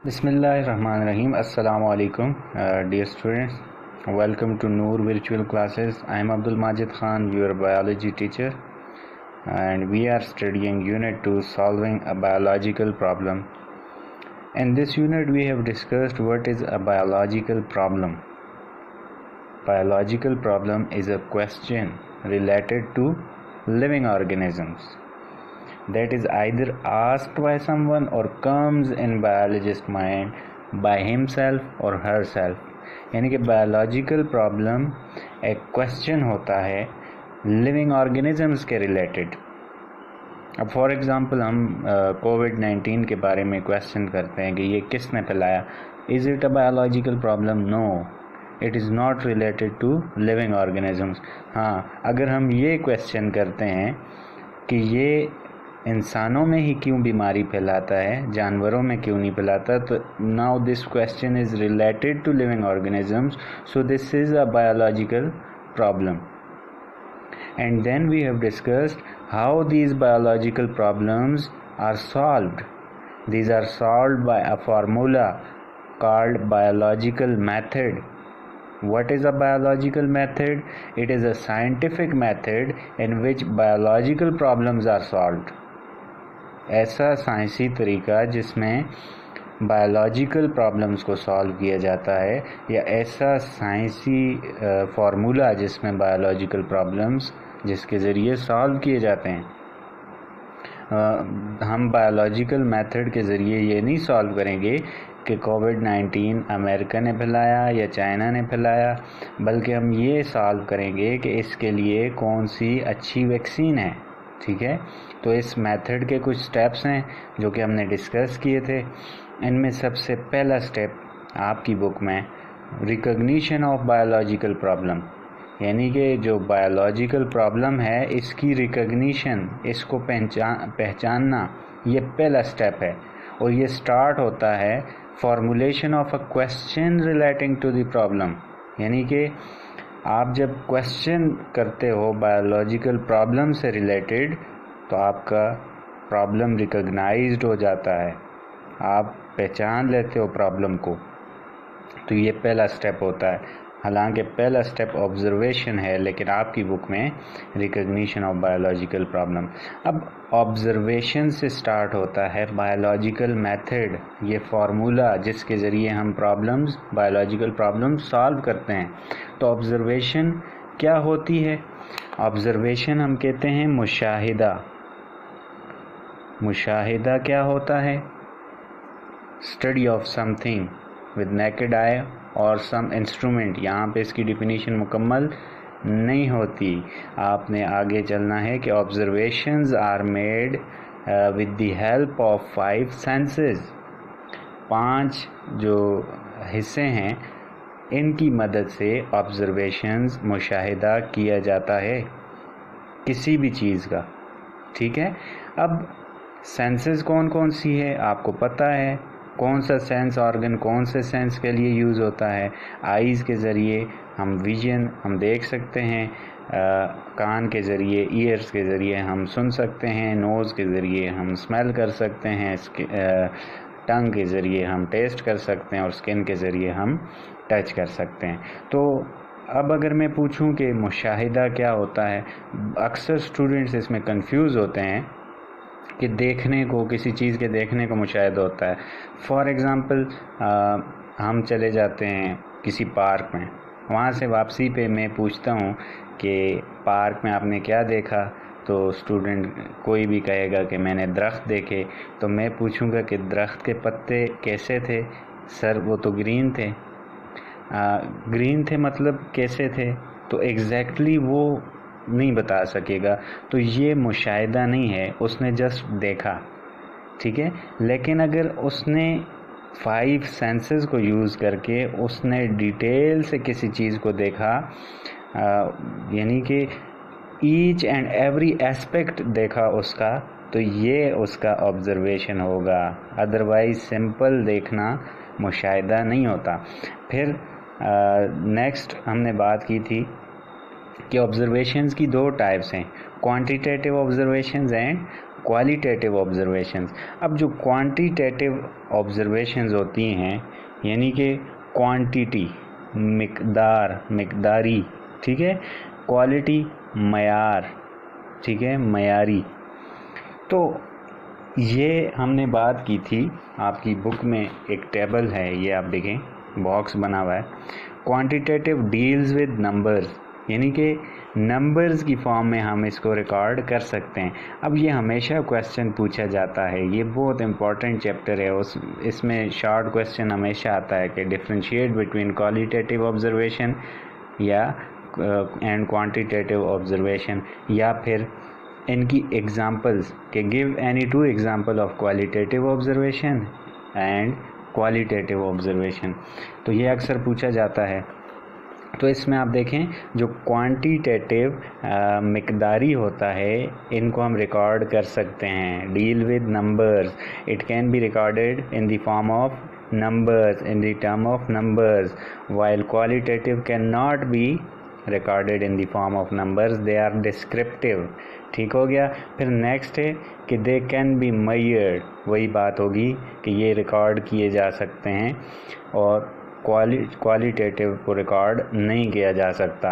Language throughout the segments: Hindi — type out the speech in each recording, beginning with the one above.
Bismillahirrahmanirrahim. Assalamu alaikum, dear students. Welcome to Noor Virtual Classes. I am Abdul Majid Khan, your biology teacher, and we are studying Unit 2, Solving a Biological Problem. In this unit, we have discussed what is a biological problem. Biological problem is a question related to living organisms that is either asked by someone or comes in biologist mind by himself or herself. यानी कि बायोलॉजिकल प्रॉब्लम एक क्वेश्चन होता है लिविंग ऑर्गेनिजम्स के रिलेटेड. अब फॉर एग्जांपल हम कोविड-19 के बारे में क्वेश्चन करते हैं कि ये किसने फैलाया. Is it a biological problem? No, it is not related to living organisms. हाँ, अगर हम ये क्वेश्चन करते हैं कि ये इंसानों में ही क्यों बीमारी फैलाता है, जानवरों में क्यों नहीं फैलाता, तो now this question is related to living organisms, so this is a biological problem. And then we have discussed how these biological problems are solved. These are solved by a formula called biological method. What is a biological method? It is a scientific method in which biological problems are solved. ऐसा साइंसी तरीका जिसमें बायोलॉजिकल प्रॉब्लम्स को सॉल्व किया जाता है, या ऐसा साइंसी फार्मूला जिसमें बायोलॉजिकल प्रॉब्लम्स जिसके ज़रिए सॉल्व किए जाते हैं. हम बायोलॉजिकल मेथड के ज़रिए ये नहीं सॉल्व करेंगे कि कोविड-19 अमेरिका ने फैलाया या चाइना ने फैलाया, बल्कि हम ये सॉल्व करेंगे कि इसके लिए कौन सी अच्छी वैक्सीन है. ठीक है, तो इस मेथड के कुछ स्टेप्स हैं जो कि हमने डिस्कस किए थे. इनमें सबसे पहला स्टेप आपकी बुक में रिकॉग्निशन ऑफ बायोलॉजिकल प्रॉब्लम, यानी कि जो बायोलॉजिकल प्रॉब्लम है इसकी रिकॉग्निशन, इसको पहचानना, ये पहला स्टेप है. और ये स्टार्ट होता है formulation of a question relating to the problem. यानी कि आप जब क्वेश्चन करते हो बायोलॉजिकल प्रॉब्लम से रिलेटेड, तो आपका प्रॉब्लम रिकॉग्नाइज्ड हो जाता है, आप पहचान लेते हो प्रॉब्लम को. तो ये पहला स्टेप होता है. हालांकि पहला स्टेप ऑब्जर्वेशन है, लेकिन आपकी बुक में रिकॉग्निशन ऑफ बायोलॉजिकल प्रॉब्लम. अब ऑब्जर्वेशन से स्टार्ट होता है बायोलॉजिकल मेथड, ये फार्मूला जिसके ज़रिए हम प्रॉब्लम्स, बायोलॉजिकल प्रॉब्लम्स सॉल्व करते हैं. तो ऑब्जर्वेशन क्या होती है? ऑब्जर्वेशन हम कहते हैं मुशाहिदा. मुशाहिदा क्या होता है? Study of something with naked eye और सम इंस्ट्रूमेंट. यहाँ पे इसकी डिफिनीशन मुकम्मल नहीं होती, आपने आगे चलना है कि observations are made with the help of 5 senses. 5 जो हिस्से हैं इनकी मदद से ऑब्जर्वेशंस, मुशाहिदा किया जाता है किसी भी चीज़ का. ठीक है, अब सेंसेस कौन कौन सी है आपको पता है. कौन सा सेंस ऑर्गन कौन से सेंस के लिए यूज़ होता है? आईज़ के ज़रिए हम विजन, हम देख सकते हैं. कान के ज़रिए, ईयर्स के ज़रिए हम सुन सकते हैं. नोज़ के ज़रिए हम स्मेल कर सकते हैं. टंग के ज़रिए हम टेस्ट कर सकते हैं. और स्किन के ज़रिए हम टच कर सकते हैं. तो अब अगर मैं पूछूं कि मुशाहिदा क्या होता है, अक्सर स्टूडेंट्स इसमें कंफ्यूज होते हैं कि देखने को, किसी चीज़ के देखने को मुशाहिदा होता है. फॉर एग्ज़ाम्पल हम चले जाते हैं किसी पार्क में, वहाँ से वापसी पे मैं पूछता हूँ कि पार्क में आपने क्या देखा, तो स्टूडेंट कोई भी कहेगा कि मैंने दरख्त देखे. तो मैं पूछूँगा कि दरख्त के पत्ते कैसे थे? सर वो तो ग्रीन थे. ग्रीन थे मतलब कैसे थे? तो एग्जैक्टली वो नहीं बता सकेगा. तो ये मुशाहिदा नहीं है, उसने जस्ट देखा. ठीक है, लेकिन अगर उसने 5 सेंसेस को यूज़ करके उसने डिटेल से किसी चीज़ को देखा, यानी कि ईच एंड एवरी एस्पेक्ट देखा उसका, तो ये उसका ऑब्जर्वेशन होगा. अदरवाइज सिंपल देखना मुशाहिदा नहीं होता. फिर नेक्स्ट हमने बात की थी कि ऑब्जर्वेशंस की 2 टाइप्स हैं, quantitative observations and qualitative observations. अब जो क्वांटिटेटिव ऑब्जर्वेशंस होती हैं यानी कि क्वांटिटी मिकदार, मिकदारी, ठीक है, क्वालिटी मयार, ठीक है, मयारी। तो ये हमने बात की थी, आपकी बुक में एक टेबल है, ये आप देखें बॉक्स बना हुआ है। क्वांटिटेटिव डील्स विद नंबर्स, यानी कि नंबर्स की फॉर्म में हम इसको रिकॉर्ड कर सकते हैं। अब ये हमेशा क्वेश्चन पूछा जाता है, ये बहुत इंपॉर्टेंट चैप्टर है, इसमें शॉर्ट क्वेश्चन हमेशा आता है कि डिफ्रेंशिएट बिटवीन क्वालिटेटिव ऑब्जर्वेशन या एंड क्वांटिटेटिव ऑब्जर्वेशन, या फिर इनकी एग्जांपल्स के give any two example of qualitative observation and qualitative observation. तो ये अक्सर पूछा जाता है। तो इसमें आप देखें जो क्वांटिटेटिव मिकदारी होता है इनको हम रिकॉर्ड कर सकते हैं। Deal with numbers, it can be recorded in the form of numbers, in the term of numbers, while qualitative cannot be recorded in the form of numbers, they are descriptive। ठीक हो गया। फिर नेक्स्ट है कि they can be measured, वही बात होगी कि ये रिकॉर्ड किए जा सकते हैं और क्वालिटेटिव को रिकॉर्ड नहीं किया जा सकता।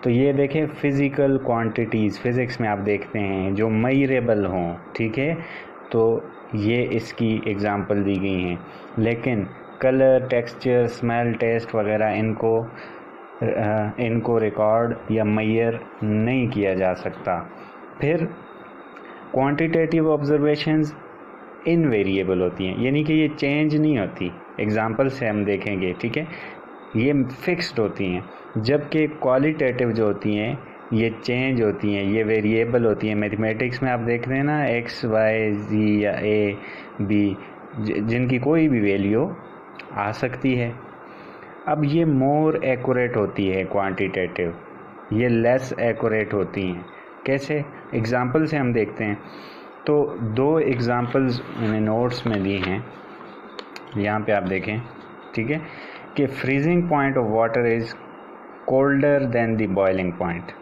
तो ये देखें फिज़िकल क्वांटिटीज़, फिज़िक्स में आप देखते हैं जो मेजरेबल हों, ठीक है, तो ये इसकी एग्ज़ाम्पल दी गई हैं। लेकिन कलर, टेक्सचर, स्मेल, टेस्ट वगैरह इनको रिकॉर्ड या मेजर नहीं किया जा सकता। फिर क्वांटिटेटिव ऑब्जर्वेशंस इनवेरिएबल होती हैं, यानी कि ये चेंज नहीं होती। एग्जांपल से हम देखेंगे, ठीक है, ये फिक्स्ड होती हैं, जबकि क्वालिटेटिव जो होती हैं ये चेंज होती हैं, ये वेरिएबल होती हैं। मैथमेटिक्स में आप देख रहे हैं ना, एक्स, वाई, जी या ए, बी, जिनकी कोई भी वैल्यू आ सकती है। अब ये मोर एक्यूरेट होती है क्वांटिटेटिव, ये लेस एक्यूरेट होती हैं। कैसे? एग्जांपल से हम देखते हैं। तो दो एग्जांपल्स मैंने नोट्स में दी हैं, यहाँ पे आप देखें, ठीक है, कि freezing point of water is colder than the boiling point.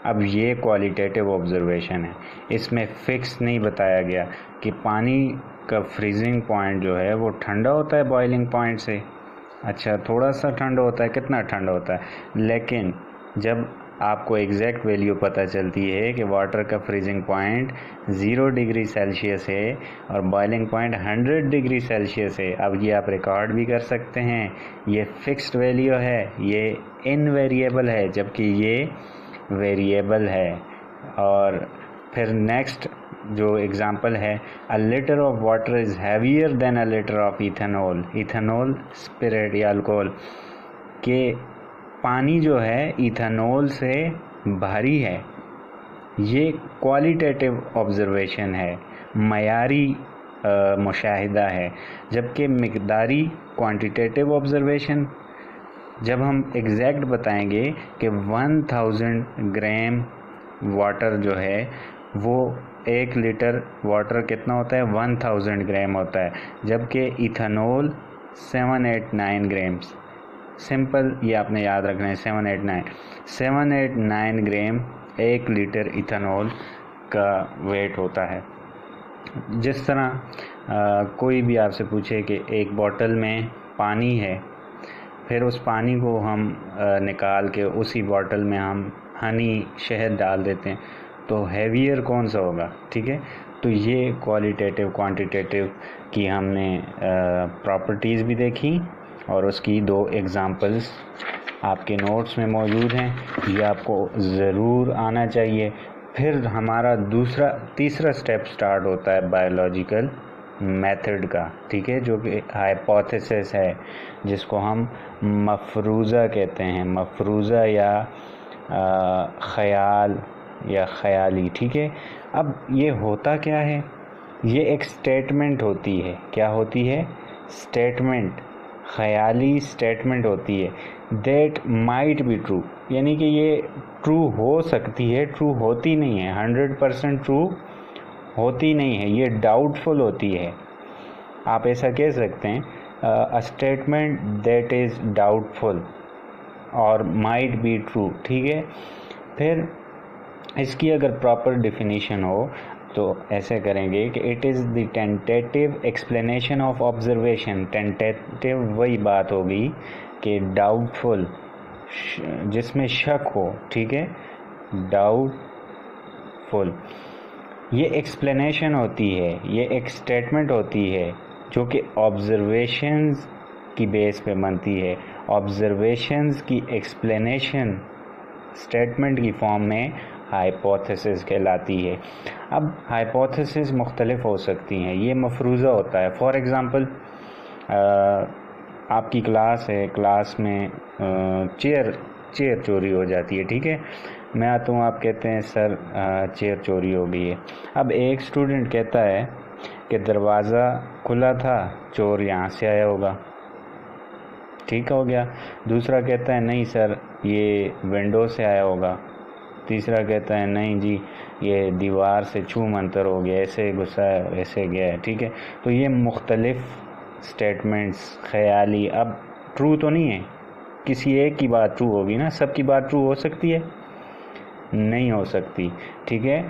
अब ये क्वालिटेटिव ऑब्जर्वेशन है, इसमें फिक्स नहीं बताया गया कि पानी का फ्रीजिंग पॉइंट जो है वो ठंडा होता है बॉइलिंग पॉइंट से। अच्छा, थोड़ा सा ठंडा होता है, कितना ठंडा होता है, लेकिन जब आपको एग्जैक्ट वैल्यू पता चलती है कि वाटर का फ्रीजिंग पॉइंट 0 डिग्री सेल्सियस है और बॉइलिंग पॉइंट 100 डिग्री सेल्सियस है, अब ये आप रिकॉर्ड भी कर सकते हैं। ये फिक्स्ड वैल्यू है, ये इनवेरिएबल है, जबकि ये वेरिएबल है। और फिर नेक्स्ट जो एग्जांपल है, अ litre of water is heavier than a litre of ethanol. Ethanol spirit या अल्कोहल, के पानी जो है इथेनॉल से भारी है। ये क्वालिटेटिव ऑब्जर्वेशन है, मयारी मुशाहिदा है। जबकि मिकदारी क्वांटिटेटिव ऑब्जर्वेशन, जब हम एग्जैक्ट बताएंगे कि 1000 ग्राम वाटर जो है वो 1 लीटर वाटर कितना होता है, 1000 ग्राम होता है, जबकि इथेनॉल 789 ग्राम्स। सिंपल, ये आपने याद रखना है, 789 ग्राम 1 लीटर इथेनॉल का वेट होता है। जिस तरह कोई भी आपसे पूछे कि एक बोतल में पानी है, फिर उस पानी को हम निकाल के उसी बोतल में हम हनी, शहद डाल देते हैं, तो हैवियर कौन सा होगा, ठीक है। तो ये क्वालिटेटिव क्वांटिटेटिव की हमने प्रॉपर्टीज़ भी देखी और उसकी 2 एग्जांपल्स आपके नोट्स में मौजूद हैं, ये आपको ज़रूर आना चाहिए। फिर हमारा तीसरा स्टेप स्टार्ट होता है बायोलॉजिकल मेथड का, ठीक है, जो कि हाइपोथेसिस है, जिसको हम मफरूज़ा कहते हैं, मफरूज़ा या ख़याल या ख़याली, ठीक है। अब ये होता क्या है, ये एक स्टेटमेंट होती है। क्या होती है? स्टेटमेंट, ख़याली स्टेटमेंट होती है। दैट माइट बी ट्रू, यानी कि ये ट्रू हो सकती है, ट्रू होती नहीं है, 100% ट्रू होती नहीं है, ये डाउटफुल होती है। आप ऐसा कह सकते हैं, a statement that is doubtful और माइट बी ट्रू, ठीक है। फिर इसकी अगर प्रॉपर डिफिनीशन हो, तो ऐसे करेंगे कि it is the tentative explanation of observation. Tentative वही बात होगी कि डाउटफुल, जिसमें शक हो, ठीक है, डाउटफुल। ये एक्सप्लेनेशन होती है, ये एक स्टेटमेंट होती है जो कि ऑब्जर्वेशंस की बेस पे बनती है। ऑब्जर्वेशंस की एक्सप्लेनेशन स्टेटमेंट की फॉर्म में हाइपोथेसिस कहलाती है। अब हाइपोथेसिस मुख्तलिफ हो सकती हैं, ये मफरूज़ा होता है। फॉर एग्ज़ाम्पल आपकी क्लास है, क्लास में चेयर चोरी हो जाती है, ठीक है। मैं आता हूँ, आप कहते हैं सर चेयर चोरी हो गई है। अब एक स्टूडेंट कहता है कि दरवाज़ा खुला था, चोर यहाँ से आया होगा, ठीक हो गया। दूसरा कहता है नहीं सर ये विंडो से आया होगा। तीसरा कहता है नहीं जी ये दीवार से छू मंतर हो गया, ऐसे घुसा है, ऐसे गया है, ठीक है। तो ये मुख्तलिफ स्टेटमेंट्स ख़याली, अब ट्रू तो नहीं है, किसी एक की बात ट्रू होगी ना, सब की बात ट्रू हो सकती है? नहीं हो सकती, ठीक है।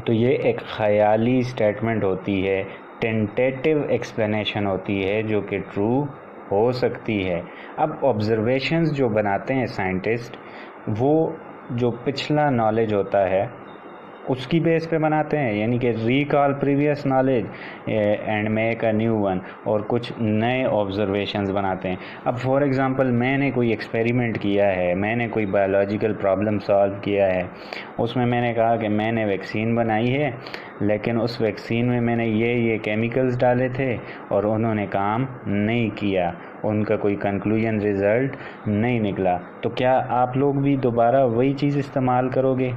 तो ये एक ख़याली स्टेटमेंट होती है, टेंटेटिव एक्सप्लेनेशन होती है जो कि ट्रू हो सकती है। अब ऑब्जर्वेशंस जो बनाते हैं साइंटिस्ट, वो जो पिछला नॉलेज होता है उसकी बेस पे बनाते हैं, यानी कि recall previous knowledge and make a new one, और कुछ नए ऑब्जर्वेशंस बनाते हैं। अब फॉर एग्ज़ाम्पल मैंने कोई एक्सपेरिमेंट किया है, मैंने कोई बायोलॉजिकल प्रॉब्लम सॉल्व किया है, उसमें मैंने कहा कि मैंने वैक्सीन बनाई है, लेकिन उस वैक्सीन में मैंने ये केमिकल्स डाले थे और उन्होंने काम नहीं किया, उनका कोई कंक्लूजन रिज़ल्ट नहीं निकला। तो क्या आप लोग भी दोबारा वही चीज़ इस्तेमाल करोगे?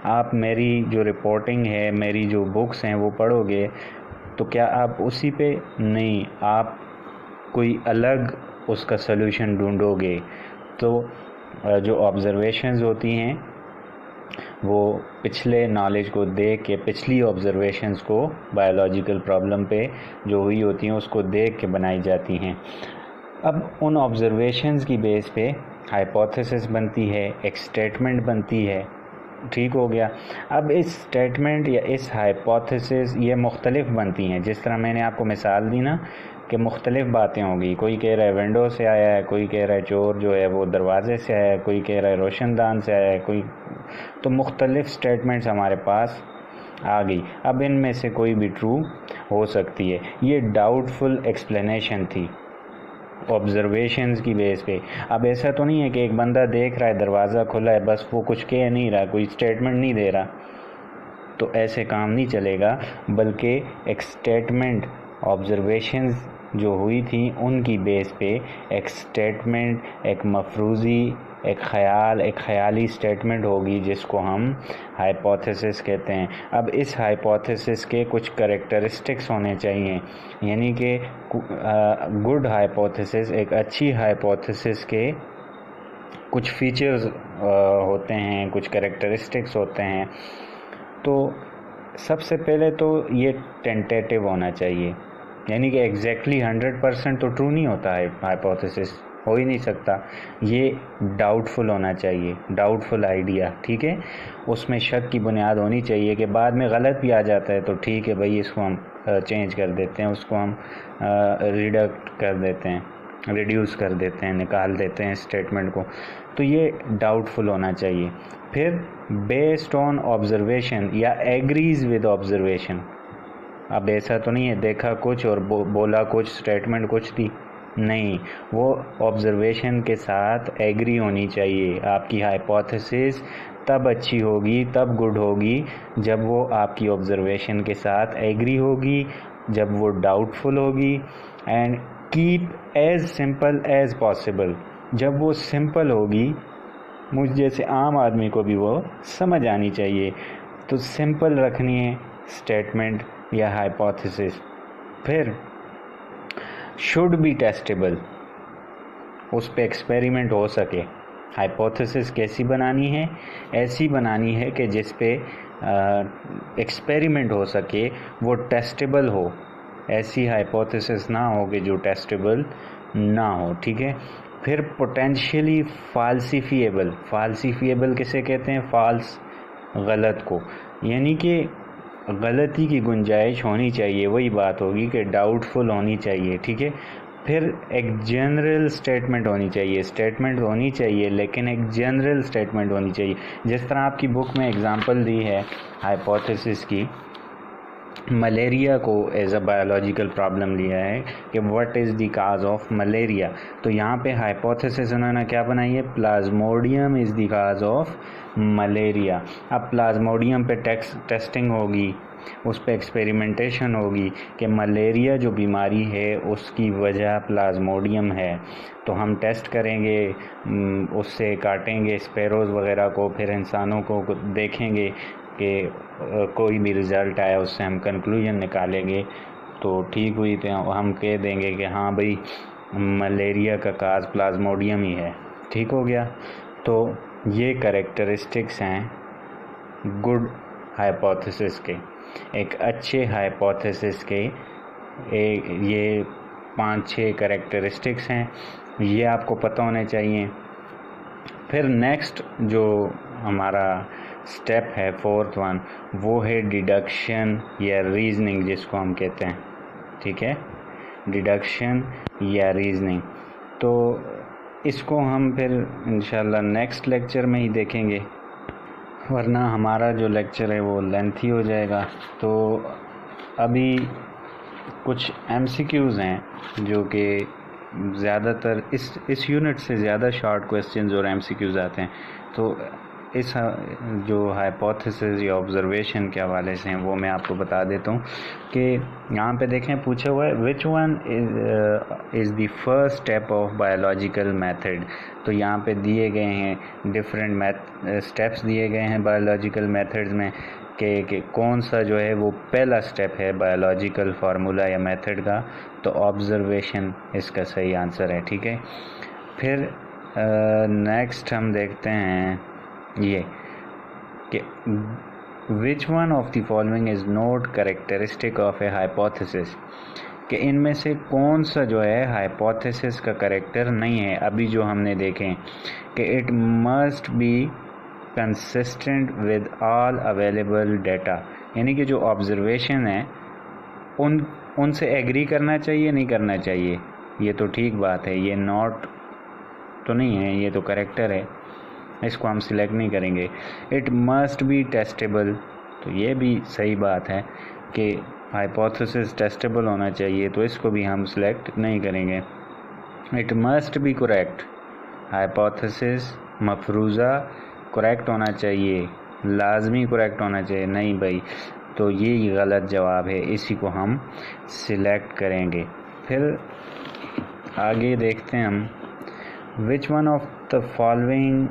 आप मेरी जो रिपोर्टिंग है, मेरी जो बुक्स हैं वो पढ़ोगे, तो क्या आप उसी पे नहीं, आप कोई अलग उसका सलूशन ढूंढोगे। तो जो ऑब्जर्वेशंस होती हैं वो पिछले नॉलेज को देख के, पिछली ऑब्जर्वेशंस को बायोलॉजिकल प्रॉब्लम पे जो हुई होती हैं उसको देख के बनाई जाती हैं। अब उन ऑब्जर्वेशंस की बेस पे हाइपोथेसिस बनती है, एक स्टेटमेंट बनती है, ठीक हो गया। अब इस स्टेटमेंट या इस हाइपोथेसिस ये मुख्तलिफ बनती हैं, जिस तरह मैंने आपको मिसाल दी ना कि मुख्तलिफ बातें होंगी। कोई कह रहा है विंडो से आया है, कोई कह रहा है चोर जो है वो दरवाजे से आया है, कोई कह रहा है रोशनदान से आया है, कोई, तो मुख्तलिफ स्टेटमेंट्स हमारे पास आ गई। अब इनमें से कोई भी ट्रू हो सकती है। ये डाउटफुल एक्सप्लेनेशन थी ऑब्जर्वेशंस की बेस पे। अब ऐसा तो नहीं है कि एक बंदा देख रहा है दरवाज़ा खुला है, बस वो कुछ कह नहीं रहा, कोई स्टेटमेंट नहीं दे रहा, तो ऐसे काम नहीं चलेगा, बल्कि एक स्टेटमेंट, ऑब्जर्वेशंस जो हुई थी उनकी बेस पे एक स्टेटमेंट, एक मफरूज़ी, एक ख़याल, एक ख़याली स्टेटमेंट होगी जिसको हम हाइपोथेसिस कहते हैं। अब इस हाइपोथेसिस के कुछ कैरेक्टरिस्टिक्स होने चाहिए, यानी कि गुड हाइपोथेसिस, एक अच्छी हाइपोथेसिस के कुछ फीचर्स होते हैं, कुछ कैरेक्टरिस्टिक्स होते हैं। तो सबसे पहले तो ये टेंटेटिव होना चाहिए, यानी कि एग्जैक्टली 100% तो ट्रू नहीं होता है, हाइपोथेसिस हो ही नहीं सकता। ये डाउटफुल होना चाहिए, डाउटफुल आइडिया, ठीक है। उसमें शक की बुनियाद होनी चाहिए कि बाद में गलत भी आ जाता है तो ठीक है भाई, इसको हम चेंज कर देते हैं, उसको हम रिडक्ट कर देते हैं, रिड्यूस कर देते हैं, निकाल देते हैं स्टेटमेंट को। तो ये डाउटफुल होना चाहिए। फिर बेस्ड ऑन ऑब्जर्वेशन या एग्रीज विद ऑब्जर्वेशन। अब ऐसा तो नहीं है देखा कुछ और बोला कुछ, स्टेटमेंट कुछ थी, नहीं, वो ऑब्जर्वेशन के साथ एग्री होनी चाहिए। आपकी हाइपोथेसिस तब अच्छी होगी, तब गुड होगी जब वो आपकी ऑब्जर्वेशन के साथ एग्री होगी, जब वो डाउटफुल होगी, and keep as simple as possible. जब वो सिंपल होगी, मुझ जैसे आम आदमी को भी वो समझ आनी चाहिए, तो सिंपल रखनी है स्टेटमेंट या हाइपोथेसिस। फिर शुड बी टेस्टेबल, उस पे एक्सपेरिमेंट हो सके। हाइपोथेसिस कैसी बनानी है? ऐसी बनानी है कि जिस पे एक्सपेरिमेंट हो सके, वो टेस्टेबल हो। ऐसी हाइपोथेसिस ना हो कि जो टेस्टेबल ना हो, ठीक है। फिर पोटेंशियली फाल्सिफिएबल, फाल्सिफिएबल किसे कहते हैं? फॉल्स, गलत को, यानी कि गलती की गुंजाइश होनी चाहिए, वही बात होगी कि डाउटफुल होनी चाहिए, ठीक है। फिर एक जनरल स्टेटमेंट होनी चाहिए लेकिन एक जनरल स्टेटमेंट होनी चाहिए। जिस तरह आपकी बुक में एग्जांपल दी है हाइपोथेसिस की, मलेरिया को एज अ बायोलॉजिकल प्रॉब्लम लिया है कि what is the cause of malaria. तो यहाँ पे हाइपोथेसिस उन्होंने क्या बनाई है, Plasmodium is the cause of malaria. अब प्लाज्मोडियम पे टेस्टिंग होगी, उस पर एक्सपेरिमेंटेशन होगी कि मलेरिया जो बीमारी है उसकी वजह प्लाज्मोडियम है। तो हम टेस्ट करेंगे, उससे काटेंगे स्पैरोज़ वगैरह को, फिर इंसानों को देखेंगे कि कोई भी रिज़ल्ट आया, उससे हम कंक्लूजन निकालेंगे। तो ठीक हुई तो हम कह देंगे कि हाँ भाई मलेरिया का काज प्लाज्मोडियम ही है, ठीक हो गया। तो ये कैरेक्टरिस्टिक्स हैं गुड हाइपोथेसिस के, एक अच्छे हाइपोथेसिस के ये 5-6 कैरेक्टरिस्टिक्स हैं, ये आपको पता होने चाहिए। फिर नेक्स्ट जो हमारा स्टेप है 4th वन, वो है डिडक्शन या रीजनिंग जिसको हम कहते हैं, ठीक है, डिडक्शन या रीजनिंग। तो इसको हम फिर इंशाल्लाह नेक्स्ट लेक्चर में ही देखेंगे, वरना हमारा जो लेक्चर है वो लेंथी हो जाएगा। तो अभी कुछ MCQs हैं जो कि ज़्यादातर इस यूनिट से ज़्यादा शॉर्ट क्वेश्चंस और MCQs आते हैं। तो इस जो हाइपोथेसिस या ऑब्जर्वेशन के हवाले से हैं वो मैं आपको बता देता हूँ कि यहाँ पे देखें पूछा हुआ है which one is the first step of biological method. तो यहाँ पे दिए गए हैं डिफरेंट स्टेप्स दिए गए हैं बायोलॉजिकल मेथड्स में कि कौन सा जो है वो पहला स्टेप है बायोलॉजिकल फार्मूला या मेथड का। तो ऑब्जर्वेशन इसका सही आंसर है, ठीक है। फिर नेक्स्ट हम देखते हैं ये कि which one of the following is not characteristic of A hypothesis, कि इनमें से कौन सा जो है हाइपोथेसिस का कैरेक्टर नहीं है। अभी जो हमने देखें कि it must be consistent with all available data, यानी कि जो ऑब्जर्वेशन है उनसे एग्री करना चाहिए नहीं करना चाहिए, ये तो ठीक बात है, ये नॉट तो नहीं है, ये तो कैरेक्टर है, इसको हम सिलेक्ट नहीं करेंगे। इट मस्ट बी टेस्टेबल, तो ये भी सही बात है कि हाइपोथेसिस टेस्टेबल होना चाहिए, तो इसको भी हम सिलेक्ट नहीं करेंगे। It must be correct, hypothesis मफरूज़ा करेक्ट होना चाहिए, लाजमी करेक्ट होना चाहिए, नहीं भाई, तो ये गलत जवाब है, इसी को हम सिलेक्ट करेंगे। फिर आगे देखते हैं हम, which one of the following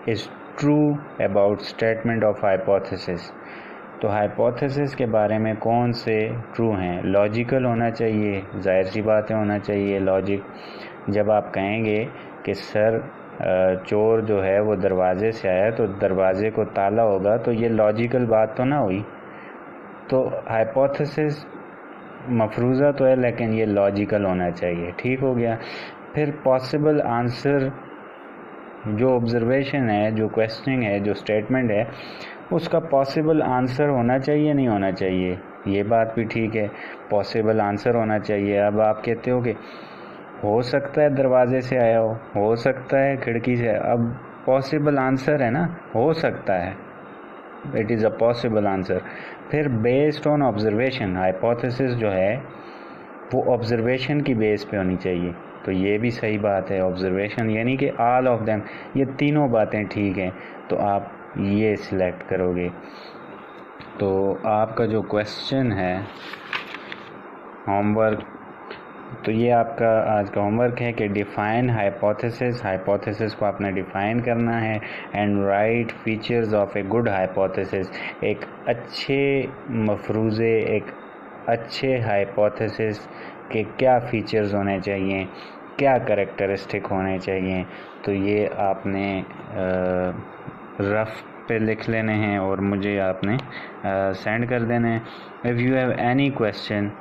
is true about statement of hypothesis. तो हाइपोथेसिस के बारे में कौन से ट्रू हैं। लॉजिकल होना चाहिए, जाहिर सी बात है होना चाहिए लॉजिक। जब आप कहेंगे कि सर चोर जो है वो दरवाजे से आया तो दरवाजे को ताला होगा, तो ये लॉजिकल बात तो ना हुई। तो हाइपोथेसिस मफरूज़ा तो है लेकिन ये लॉजिकल होना चाहिए, ठीक हो गया। फिर पॉसिबल आंसर, जो ऑब्जर्वेशन है, जो क्वेश्चनिंग है, जो स्टेटमेंट है, उसका पॉसिबल आंसर होना चाहिए नहीं होना चाहिए, ये बात भी ठीक है, पॉसिबल आंसर होना चाहिए। अब आप कहते हो कि हो सकता है दरवाजे से आया हो सकता है खिड़की से, अब पॉसिबल आंसर है ना, हो सकता है, it is a possible answer. फिर बेस्ड ऑन ऑब्जर्वेशन, हाइपोथेसिस जो है वो ऑब्जर्वेशन की बेस पे होनी चाहिए, तो ये भी सही बात है। ऑब्जर्वेशन यानी कि ऑल ऑफ देम, ये तीनों बातें ठीक हैं, तो आप ये सिलेक्ट करोगे। तो आपका जो क्वेश्चन है होमवर्क, तो ये आपका आज का होमवर्क है कि डिफ़ाइन हाइपोथेसिस, हाइपोथेसिस को आपने डिफ़ाइन करना है, and right features of a good hypothesis, एक अच्छे मफरूज़े, एक अच्छे हाइपोथेसिस के क्या फीचर्स होने चाहिए, क्या कैरेक्टरिस्टिक होने चाहिए। तो ये आपने रफ पे लिख लेने हैं और मुझे आपने सेंड कर देने हैं। If you have any question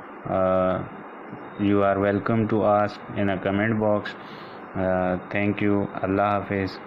you are welcome to ask in a comment box. Thank you. Allah Hafiz.